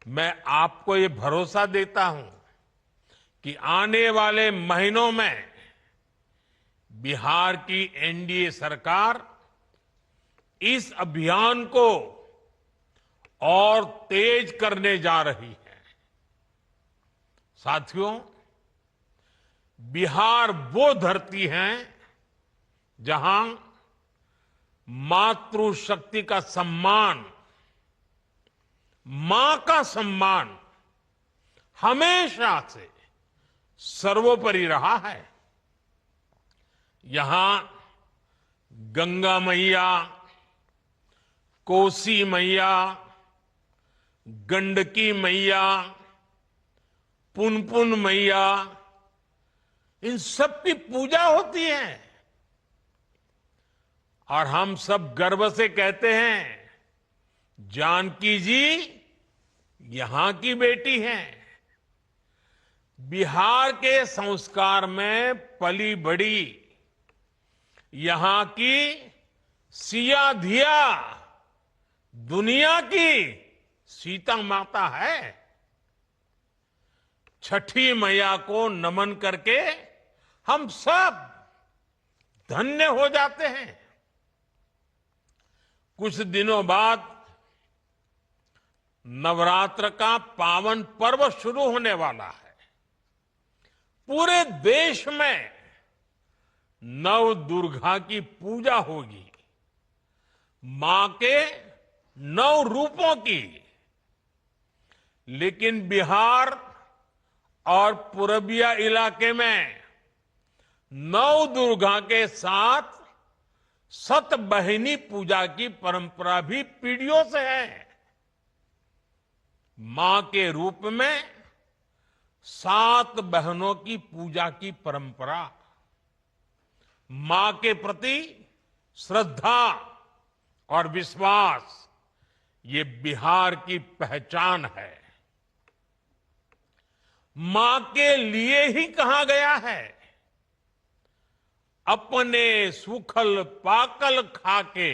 मैं आपको ये भरोसा देता हूं कि आने वाले महीनों में बिहार की एनडीए सरकार इस अभियान को और तेज करने जा रही है। साथियों, बिहार वो धरती है जहां मातृशक्ति का सम्मान, मां का सम्मान हमेशा से सर्वोपरि रहा है। यहां गंगा मैया, कोसी मैया, गंडकी मैया, पुनपुन मैया, इन सब की पूजा होती है और हम सब गर्व से कहते हैं, जानकी जी यहां की बेटी हैं। बिहार के संस्कार में पली बड़ी यहां की सिया धिया दुनिया की सीता माता है। छठी मैया को नमन करके हम सब धन्य हो जाते हैं। कुछ दिनों बाद नवरात्र का पावन पर्व शुरू होने वाला है। पूरे देश में नव दुर्गा की पूजा होगी, मां के 9 रूपों की। लेकिन बिहार और पूर्विया इलाके में नव दुर्गा के साथ सतबहिनी पूजा की परंपरा भी पीढ़ियों से है। मां के रूप में 7 बहनों की पूजा की परंपरा, मां के प्रति श्रद्धा और विश्वास, ये बिहार की पहचान है। मां के लिए ही कहा गया है, अपने सुखल पाकल खाके,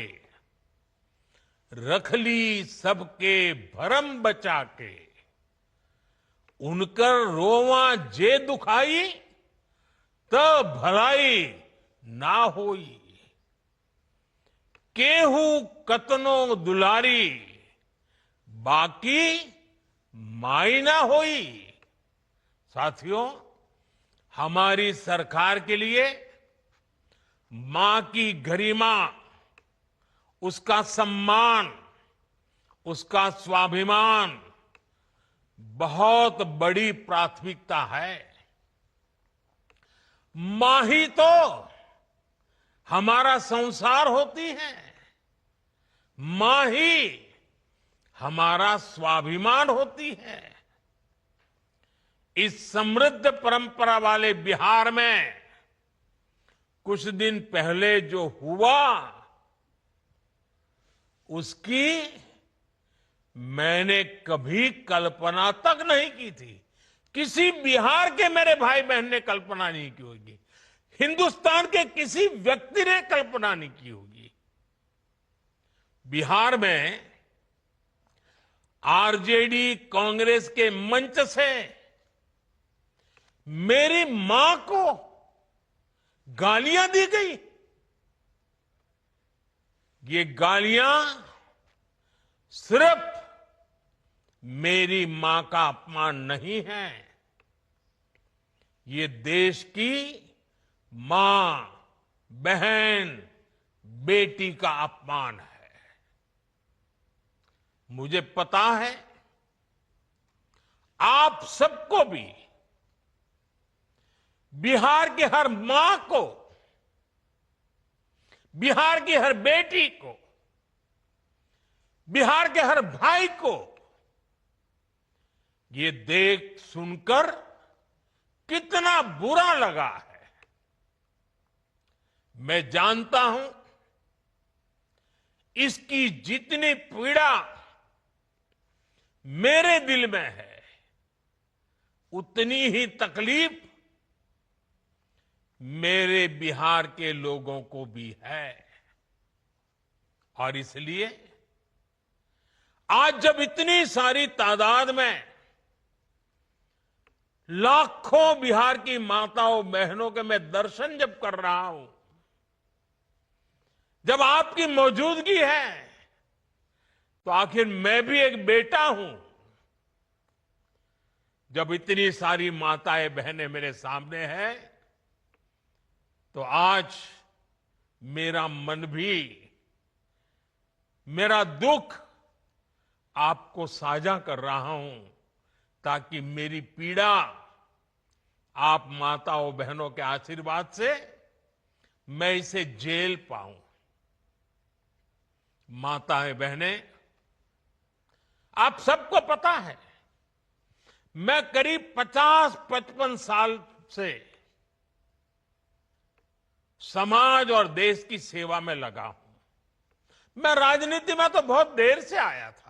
रख ली सबके भरम बचा के। उनकर रोवा जे दुखाई, तब भलाई ना होई। केहू कतनो दुलारी, बाकी माई ना होई। साथियों, हमारी सरकार के लिए मां की गरिमा, उसका सम्मान, उसका स्वाभिमान बहुत बड़ी प्राथमिकता है। मां ही तो हमारा संसार होती है, मां ही हमारा स्वाभिमान होती है। इस समृद्ध परंपरा वाले बिहार में कुछ दिन पहले जो हुआ, उसकी मैंने कभी कल्पना तक नहीं की थी। किसी बिहार के मेरे भाई बहन ने कल्पना नहीं की होगी, हिंदुस्तान के किसी व्यक्ति ने कल्पना नहीं की होगी। बिहार में आरजेडी कांग्रेस के मंच से मेरी मां को गालियां दी गई। ये गालियां सिर्फ मेरी मां का अपमान नहीं है, ये देश की मां, बहन, बेटी का अपमान है। मुझे पता है आप सबको भी बिहार की हर मां को, बिहार की हर बेटी को, बिहार के हर भाई को ये देख सुनकर कितना बुरा लगा है। मैं जानता हूं इसकी जितनी पीड़ा मेरे दिल में है, उतनी ही तकलीफ मेरे बिहार के लोगों को भी है। और इसलिए आज जब इतनी सारी तादाद में लाखों बिहार की माताओं बहनों के मैं दर्शन जब कर रहा हूं, जब आपकी मौजूदगी है, तो आखिर मैं भी एक बेटा हूं। जब इतनी सारी माताएं बहनें मेरे सामने हैं, तो आज मेरा मन भी, मेरा दुख आपको साझा कर रहा हूं, ताकि मेरी पीड़ा आप माताओं बहनों के आशीर्वाद से मैं इसे झेल पाऊं। माताएं बहनें, आप सबको पता है, मैं करीब 50-55 साल से समाज और देश की सेवा में लगा हूं। मैं राजनीति में तो बहुत देर से आया था।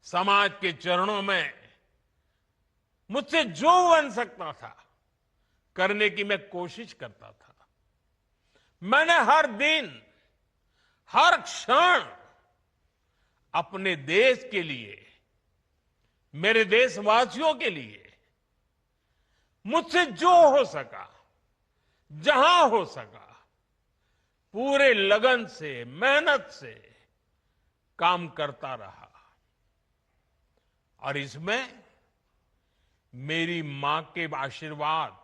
समाज के चरणों में मुझसे जो बन सकता था करने की मैं कोशिश करता था। मैंने हर दिन, हर क्षण अपने देश के लिए, मेरे देशवासियों के लिए मुझसे जो हो सका, जहां हो सका, पूरे लगन से, मेहनत से काम करता रहा। और इसमें मेरी मां के आशीर्वाद,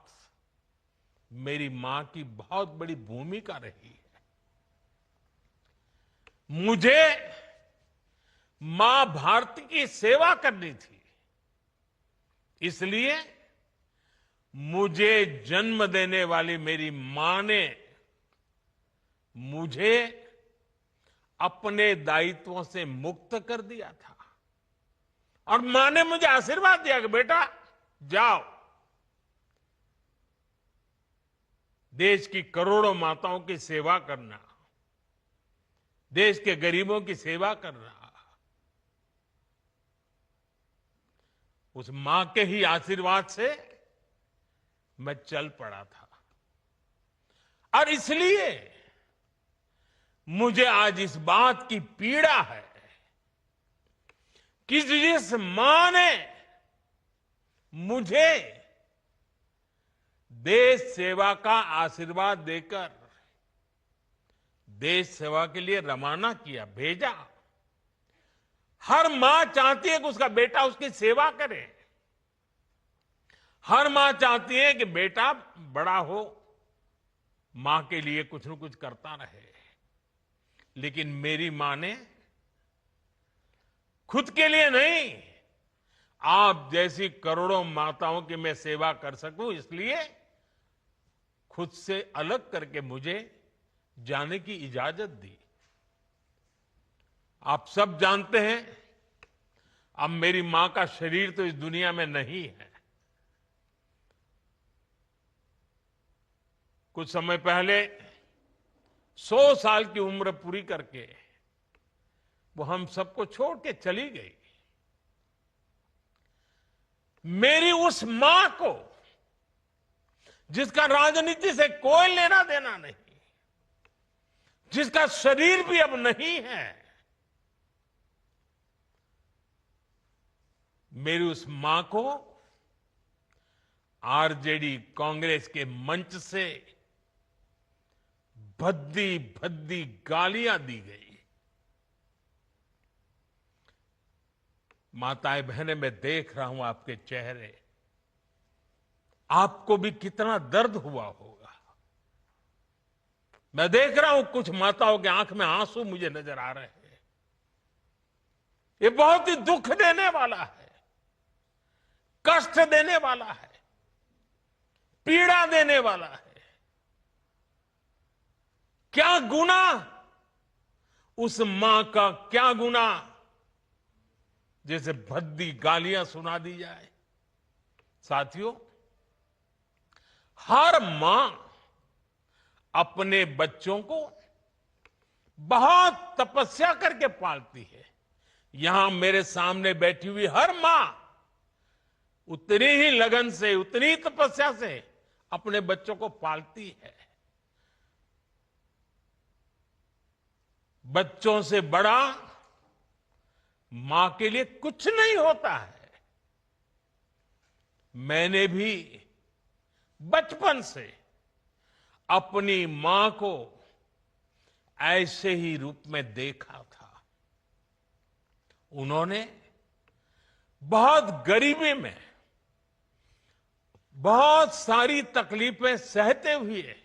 मेरी मां की बहुत बड़ी भूमिका रही है। मुझे मां भारती की सेवा करनी थी, इसलिए मुझे जन्म देने वाली मेरी मां ने मुझे अपने दायित्वों से मुक्त कर दिया था। और मां ने मुझे आशीर्वाद दिया कि बेटा जाओ, देश की करोड़ों माताओं की सेवा करना, देश के गरीबों की सेवा करना। उस मां के ही आशीर्वाद से मैं चल पड़ा था। और इसलिए मुझे आज इस बात की पीड़ा है कि जिस मां ने मुझे देश सेवा का आशीर्वाद देकर देश सेवा के लिए रवाना किया, भेजा। हर मां चाहती है कि उसका बेटा उसकी सेवा करे। हर मां चाहती है कि बेटा बड़ा हो, मां के लिए कुछ न कुछ करता रहे। लेकिन मेरी मां ने खुद के लिए नहीं, आप जैसी करोड़ों माताओं की मैं सेवा कर सकूं, इसलिए खुद से अलग करके मुझे जाने की इजाजत दी। आप सब जानते हैं, अब मेरी मां का शरीर तो इस दुनिया में नहीं है। कुछ समय पहले 100 साल की उम्र पूरी करके वो हम सबको छोड़ के चली गई। मेरी उस मां को, जिसका राजनीति से कोई लेना देना नहीं, जिसका शरीर भी अब नहीं है, मेरी उस मां को आरजेडी कांग्रेस के मंच से भद्दी भद्दी गालियां दी गई। माताएं बहनें, मैं देख रहा हूं आपके चेहरे, आपको भी कितना दर्द हुआ होगा। मैं देख रहा हूं कुछ माताओं के आंख में आंसू मुझे नजर आ रहे हैं। ये बहुत ही दुख देने वाला है, कष्ट देने वाला है, पीड़ा देने वाला है। क्या गुनाह उस मां का, क्या गुनाह जैसे भद्दी गालियां सुना दी जाए। साथियों, हर मां अपने बच्चों को बहुत तपस्या करके पालती है। यहां मेरे सामने बैठी हुई हर मां उतनी ही लगन से, उतनी ही तपस्या से अपने बच्चों को पालती है। बच्चों से बड़ा मां के लिए कुछ नहीं होता है। मैंने भी बचपन से अपनी मां को ऐसे ही रूप में देखा था। उन्होंने बहुत गरीबी में बहुत सारी तकलीफें सहते हुए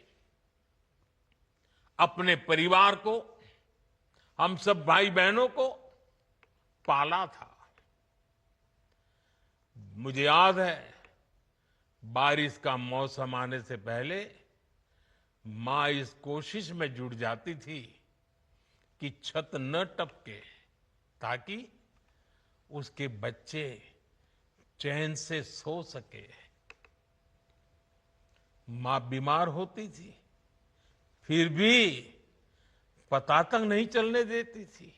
अपने परिवार को, हम सब भाई बहनों को पाला था। मुझे याद है, बारिश का मौसम आने से पहले मां इस कोशिश में जुट जाती थी कि छत न टपके, ताकि उसके बच्चे चैन से सो सके। मां बीमार होती थी, फिर भी पता तक नहीं चलने देती थी,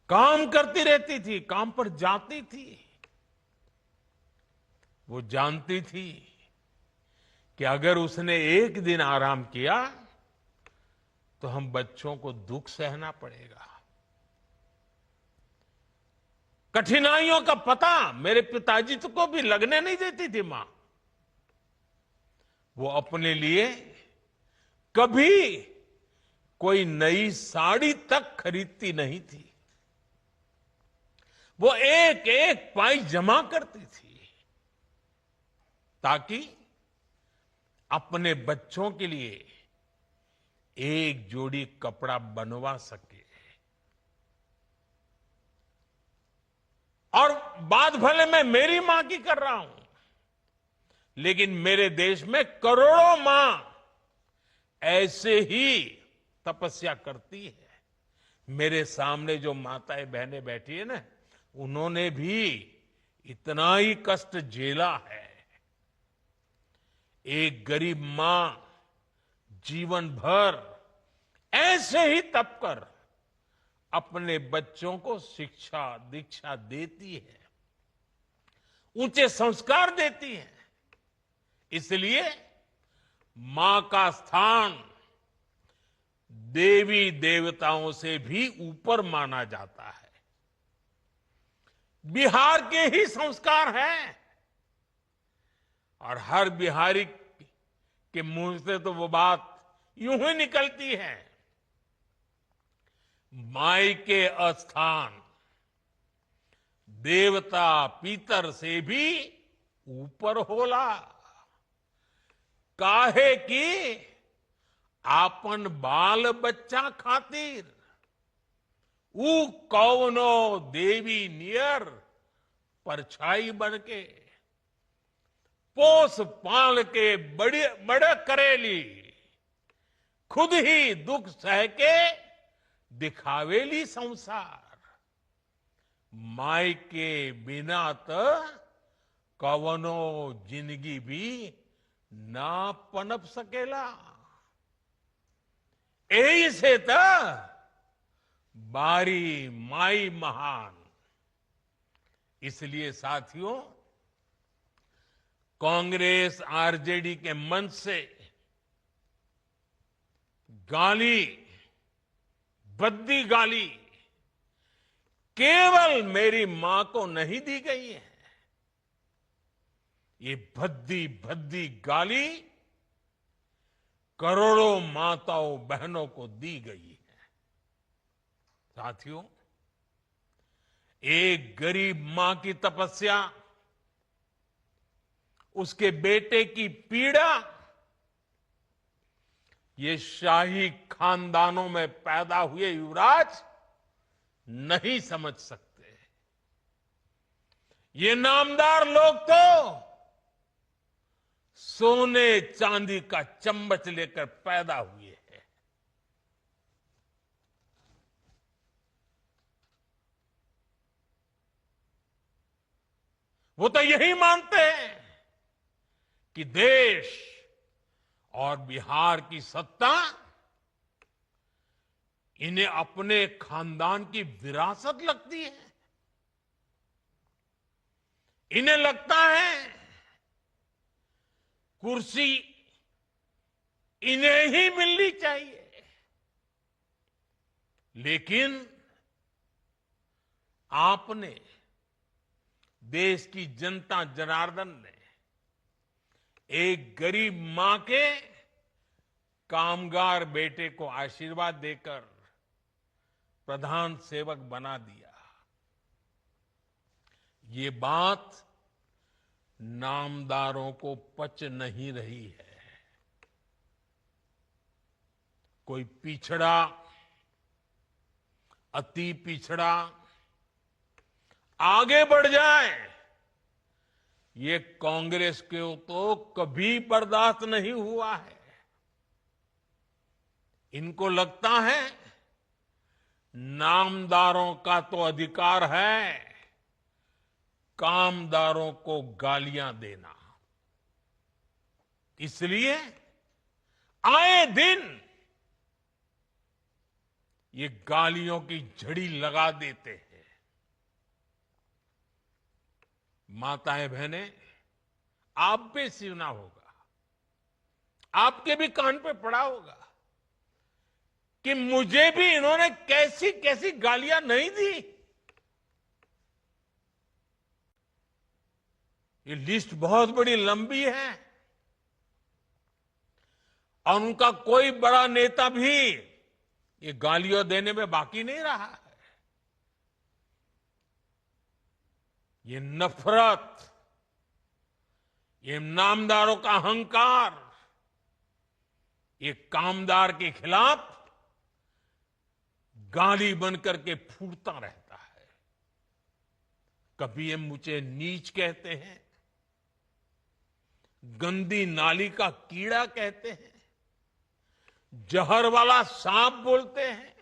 काम करती रहती थी, काम पर जाती थी। वो जानती थी कि अगर उसने एक दिन आराम किया तो हम बच्चों को दुख सहना पड़ेगा। कठिनाइयों का पता मेरे पिताजी को भी लगने नहीं देती थी मां। वो अपने लिए कभी कोई नई साड़ी तक खरीदती नहीं थी। वो एक एक पाई जमा करती थी ताकि अपने बच्चों के लिए एक जोड़ी कपड़ा बनवा सके। और बात भले मैं मेरी मां की कर रहा हूं, लेकिन मेरे देश में करोड़ों मां ऐसे ही तपस्या करती है। मेरे सामने जो माताएं बहनें बैठी है ना, उन्होंने भी इतना ही कष्ट झेला है। एक गरीब मां जीवन भर ऐसे ही तप कर अपने बच्चों को शिक्षा दीक्षा देती है, ऊंचे संस्कार देती है। इसलिए मां का स्थान देवी देवताओं से भी ऊपर माना जाता है। बिहार के ही संस्कार हैं, और हर बिहारी के मुंह से तो वो बात यूं ही निकलती है, माई के अस्थान देवता पितर से भी ऊपर होला। काहे की आपन बाल बच्चा खातिर ऊ कौनो देवी नियर परछाई बनके पोस पाल के बड़े करेली, खुद ही दुख सह के दिखावेली संसार। माई के बिना तो कवनो जिंदगी भी ना पनप सकेला। यही से तो बारी माई महान। इसलिए साथियों, कांग्रेस आरजेडी के मंच से गाली, भद्दी गाली केवल मेरी मां को नहीं दी गई है। ये भद्दी भद्दी गाली करोड़ों माताओं बहनों को दी गई है। साथियों, एक गरीब मां की तपस्या, उसके बेटे की पीड़ा, ये शाही खानदानों में पैदा हुए युवराज नहीं समझ सकते। ये नामदार लोग तो सोने चांदी का चम्मच लेकर पैदा हुए हैं। वो तो यही मानते हैं कि देश और बिहार की सत्ता इन्हें अपने खानदान की विरासत लगती है। इन्हें लगता है कुर्सी इन्हें ही मिलनी चाहिए। लेकिन आपने, देश की जनता जनार्दन ने एक गरीब मां के कामगार बेटे को आशीर्वाद देकर प्रधान सेवक बना दिया। ये बात नामदारों को पच नहीं रही है। कोई पिछड़ा, अति पिछड़ा आगे बढ़ जाए, ये कांग्रेस को तो कभी बर्दाश्त नहीं हुआ है। इनको लगता है नामदारों का तो अधिकार है कामदारों को गालियां देना। इसलिए आए दिन ये गालियों की झड़ी लगा देते हैं। माताएं बहनें, आप भी सुना होगा, आपके भी कान पे पड़ा होगा कि मुझे भी इन्होंने कैसी कैसी गालियां नहीं दी। ये लिस्ट बहुत बड़ी लंबी है और उनका कोई बड़ा नेता भी ये गालियां देने में बाकी नहीं रहा है। ये नफरत, ये नामदारों का अहंकार, ये कामदार के खिलाफ गाली बनकर के फूटता रहता है। कभी ये मुझे नीच कहते हैं, गंदी नाली का कीड़ा कहते हैं, जहर वाला सांप बोलते हैं।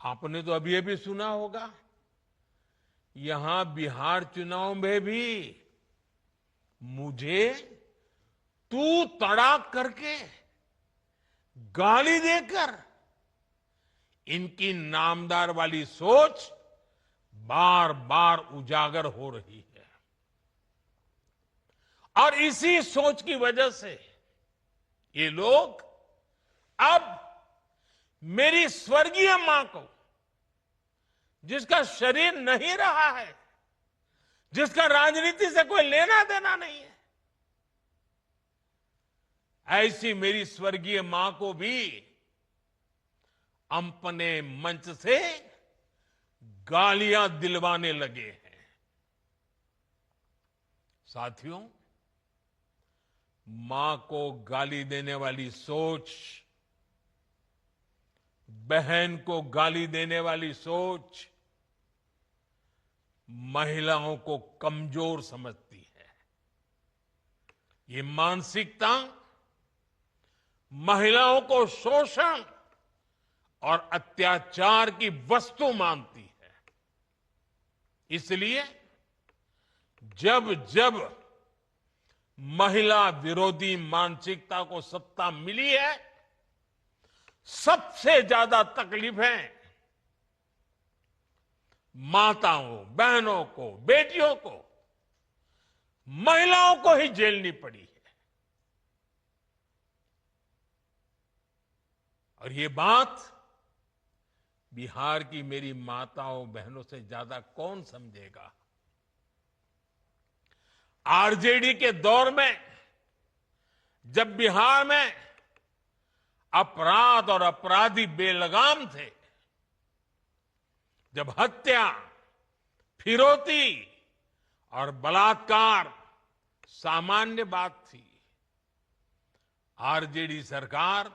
आपने तो अभी अभी सुना होगा, यहां बिहार चुनाव में भी मुझे तू तड़ाक करके गाली देकर इनकी नामदार वाली सोच बार बार उजागर हो रही है। और इसी सोच की वजह से ये लोग अब मेरी स्वर्गीय मां को, जिसका शरीर नहीं रहा है, जिसका राजनीति से कोई लेना देना नहीं है, ऐसी मेरी स्वर्गीय मां को भी अपने मंच से गालियां दिलवाने लगे हैं। साथियों, मां को गाली देने वाली सोच, बहन को गाली देने वाली सोच महिलाओं को कमजोर समझती है। ये मानसिकता महिलाओं को शोषण और अत्याचार की वस्तु मानती है। इसलिए जब जब महिला विरोधी मानसिकता को सत्ता मिली है, सबसे ज्यादा तकलीफें माताओं, बहनों को, बेटियों को, महिलाओं को ही झेलनी पड़ी है। और ये बात बिहार की मेरी माताओं बहनों से ज्यादा कौन समझेगा। आरजेडी के दौर में जब बिहार में अपराध और अपराधी बेलगाम थे, जब हत्या, फिरौती और बलात्कार सामान्य बात थी, आरजेडी सरकार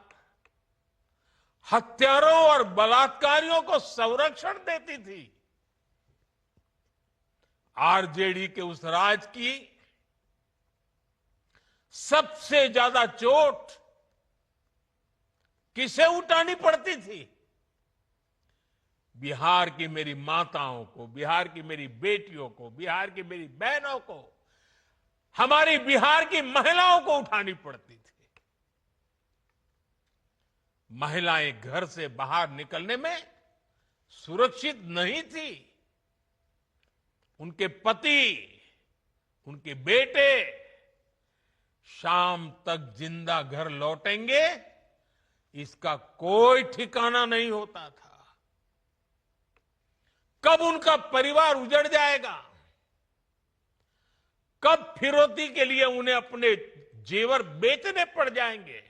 हत्यारों और बलात्कारियों को संरक्षण देती थी। आरजेडी के उस राज की सबसे ज्यादा चोट किसे उठानी पड़ती थी? बिहार की मेरी माताओं को, बिहार की मेरी बेटियों को, बिहार की मेरी बहनों को, हमारी बिहार की महिलाओं को उठानी पड़ती थी। महिलाएं घर से बाहर निकलने में सुरक्षित नहीं थी। उनके पति, उनके बेटे शाम तक जिंदा घर लौटेंगे, इसका कोई ठिकाना नहीं होता था। कब उनका परिवार उजड़ जाएगा, कब फिरौती के लिए उन्हें अपने जेवर बेचने पड़ जाएंगे,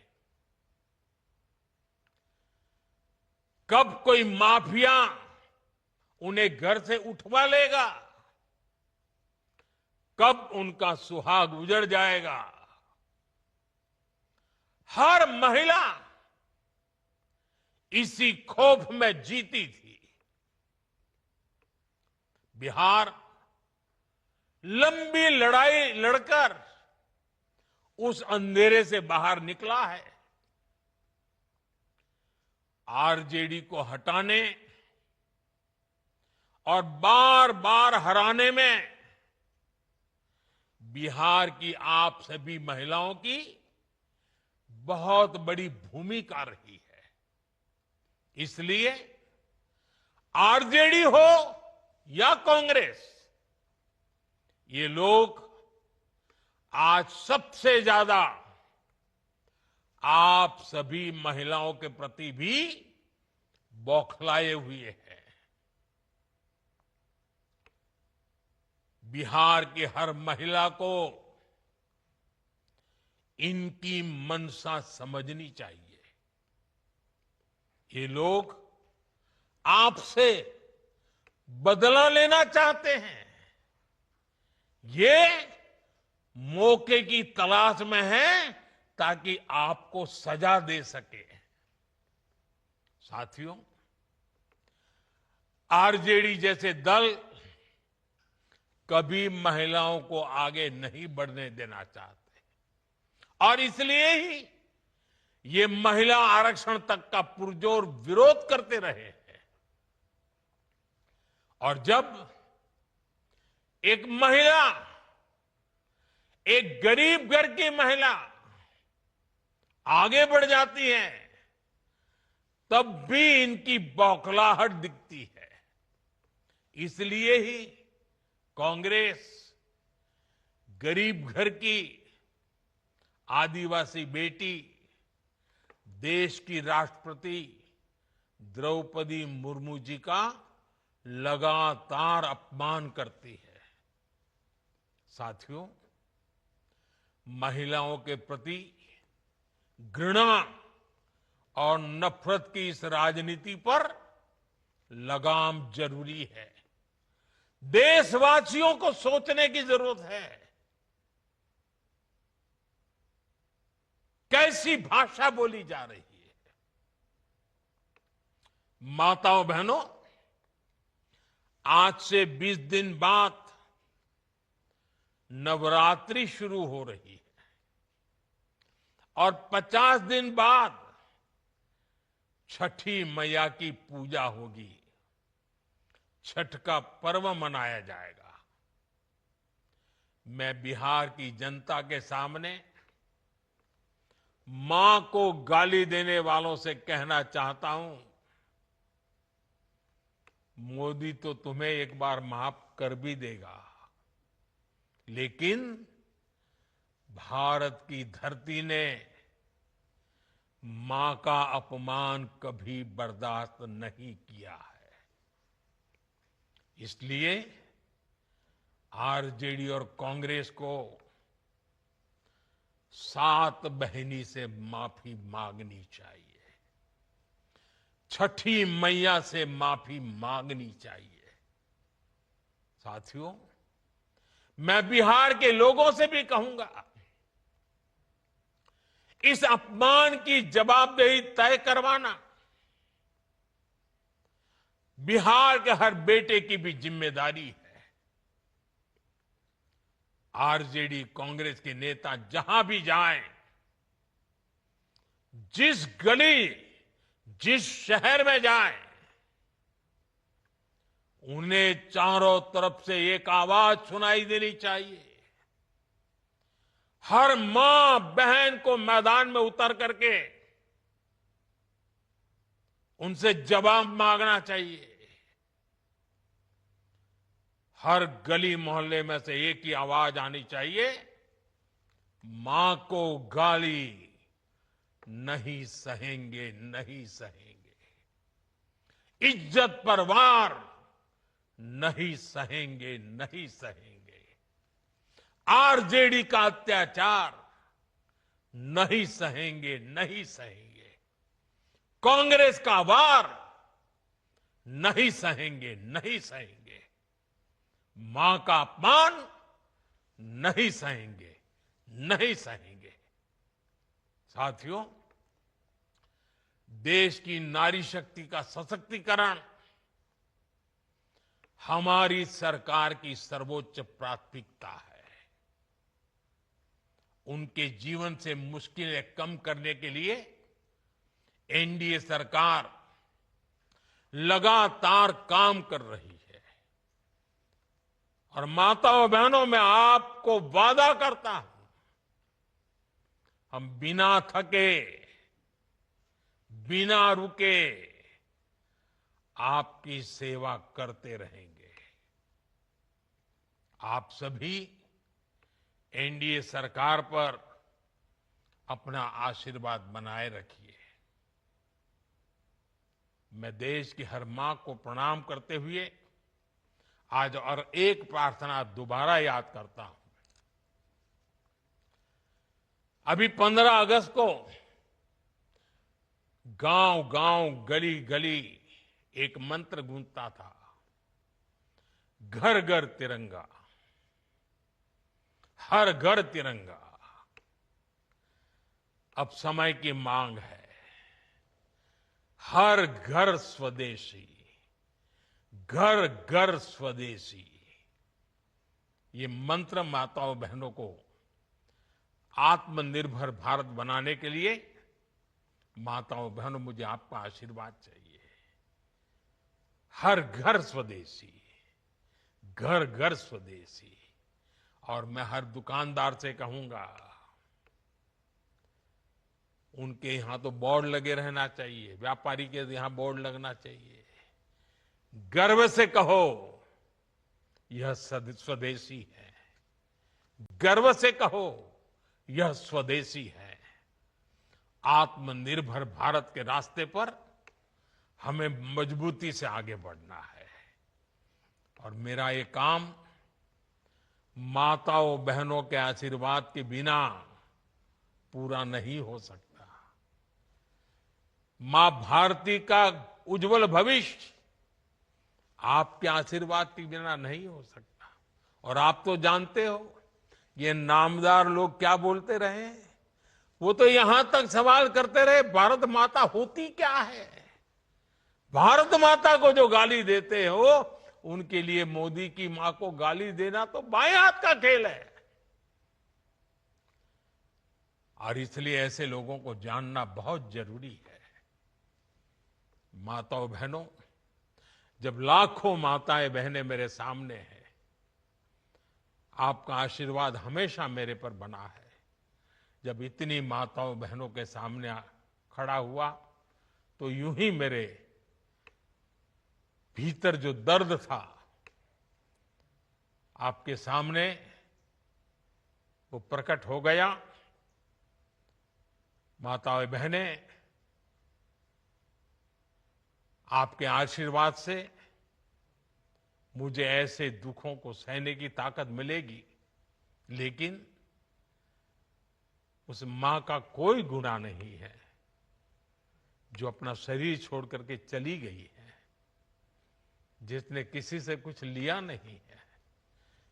कब कोई माफिया उन्हें घर से उठवा लेगा, कब उनका सुहाग उजड़ जाएगा। हर महिला इसी खौफ में जीती थी। बिहार लंबी लड़ाई लड़कर उस अंधेरे से बाहर निकला है। आरजेडी को हटाने और बार बार हराने में बिहार की आप सभी महिलाओं की बहुत बड़ी भूमिका रही है। इसलिए आरजेडी हो या कांग्रेस, ये लोग आज सबसे ज्यादा आप सभी महिलाओं के प्रति भी बौखलाए हुए हैं। बिहार की हर महिला को इनकी मंशा समझनी चाहिए। ये लोग आपसे बदला लेना चाहते हैं। ये मौके की तलाश में हैं ताकि आपको सजा दे सके। साथियों, आरजेडी जैसे दल कभी महिलाओं को आगे नहीं बढ़ने देना चाहते और इसलिए ही ये महिला आरक्षण तक का पुरजोर विरोध करते रहे हैं। और जब एक महिला, एक गरीब घर की महिला आगे बढ़ जाती है, तब भी इनकी बौखलाहट दिखती है। इसलिए ही कांग्रेस गरीब घर की आदिवासी बेटी, देश की राष्ट्रपति द्रौपदी मुर्मू जी का लगातार अपमान करती है। साथियों, महिलाओं के प्रति घृणा और नफरत की इस राजनीति पर लगाम जरूरी है। देशवासियों को सोचने की जरूरत है। कैसी भाषा बोली जा रही है। माताओं बहनों, आज से 20 दिन बाद नवरात्रि शुरू हो रही है और 50 दिन बाद छठी मैया की पूजा होगी। छठ का पर्व मनाया जाएगा। मैं बिहार की जनता के सामने मां को गाली देने वालों से कहना चाहता हूं, मोदी तो तुम्हें एक बार माफ कर भी देगा, लेकिन भारत की धरती ने मां का अपमान कभी बर्दाश्त नहीं किया है। इसलिए आरजेडी और कांग्रेस को सात बहिनी से माफी मांगनी चाहिए। छठी मैया से माफी मांगनी चाहिए। साथियों, मैं बिहार के लोगों से भी कहूंगा, इस अपमान की जवाबदेही तय करवाना बिहार के हर बेटे की भी जिम्मेदारी है। आरजेडी कांग्रेस के नेता जहां भी जाएं, जिस गली, जिस शहर में जाएं, उन्हें चारों तरफ से एक आवाज सुनाई देनी चाहिए। हर मां बहन को मैदान में उतर करके उनसे जवाब मांगना चाहिए। हर गली मोहल्ले में से एक ही आवाज आनी चाहिए, मां को गाली नहीं सहेंगे, नहीं सहेंगे। इज्जत पर वार नहीं सहेंगे, नहीं सहेंगे। आरजेडी का अत्याचार नहीं सहेंगे, नहीं सहेंगे। कांग्रेस का वार नहीं सहेंगे, नहीं सहेंगे। मां का अपमान नहीं सहेंगे, नहीं सहेंगे। साथियों, देश की नारी शक्ति का सशक्तिकरण हमारी सरकार की सर्वोच्च प्राथमिकता है। उनके जीवन से मुश्किलें कम करने के लिए एनडीए सरकार लगातार काम कर रही है। और माताओं बहनों, मैं आपको वादा करता हूं, हम बिना थके, बिना रुके आपकी सेवा करते रहेंगे। आप सभी एनडीए सरकार पर अपना आशीर्वाद बनाए रखिए। मैं देश की हर मां को प्रणाम करते हुए आज और एक प्रार्थना दोबारा याद करता हूं। अभी 15 अगस्त को गांव गांव, गली गली एक मंत्र गूंजता था, घर घर तिरंगा, हर घर तिरंगा। अब समय की मांग है, हर घर स्वदेशी, घर घर स्वदेशी। ये मंत्र माताओं बहनों को आत्मनिर्भर भारत बनाने के लिए, माताओं बहनों, मुझे आपका आशीर्वाद चाहिए। हर घर स्वदेशी, घर घर स्वदेशी। और मैं हर दुकानदार से कहूंगा, उनके यहां तो बोर्ड लगे रहना चाहिए, व्यापारी के यहां बोर्ड लगना चाहिए। गर्व से कहो, यह स्वदेशी है। गर्व से कहो, यह स्वदेशी है। आत्मनिर्भर भारत के रास्ते पर हमें मजबूती से आगे बढ़ना है। और मेरा ये काम माताओं बहनों के आशीर्वाद के बिना पूरा नहीं हो सकता। मां भारती का उज्जवल भविष्य आपके आशीर्वाद के बिना नहीं हो सकता। और आप तो जानते हो, ये नामदार लोग क्या बोलते रहे, वो तो यहां तक सवाल करते रहे, भारत माता होती क्या है। भारत माता को जो गाली देते हो, उनके लिए मोदी की मां को गाली देना तो बाएं हाथ का खेल है। और इसलिए ऐसे लोगों को जानना बहुत जरूरी है। माताओं बहनों, जब लाखों माताएं बहनें मेरे सामने हैं, आपका आशीर्वाद हमेशा मेरे पर बना है। जब इतनी माताओं बहनों के सामने खड़ा हुआ, तो यूं ही मेरे भीतर जो दर्द था, आपके सामने वो प्रकट हो गया। माताएं बहनें, आपके आशीर्वाद से मुझे ऐसे दुखों को सहने की ताकत मिलेगी, लेकिन उस मां का कोई गुनाह नहीं है जो अपना शरीर छोड़ करके चली गई है, जिसने किसी से कुछ लिया नहीं है,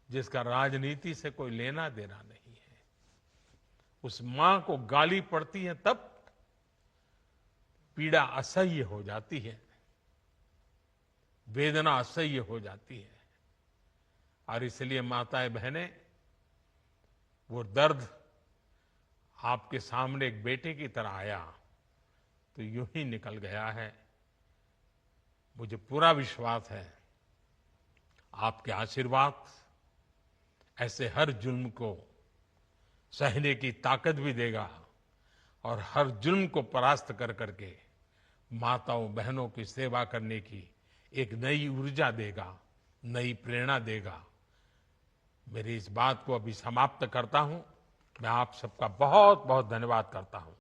जिसका राजनीति से कोई लेना देना नहीं है। उस मां को गाली पड़ती है तब पीड़ा असह्य हो जाती है, वेदना असह्य हो जाती है। और इसलिए माताएं बहनें, वो दर्द आपके सामने एक बेटे की तरह आया तो यूं ही निकल गया है। मुझे पूरा विश्वास है, आपके आशीर्वाद ऐसे हर जुल्म को सहने की ताकत भी देगा और हर जुल्म को परास्त कर करके माताओं बहनों की सेवा करने की एक नई ऊर्जा देगा, नई प्रेरणा देगा। मेरी इस बात को अभी समाप्त करता हूं। मैं आप सबका बहुत बहुत धन्यवाद करता हूं।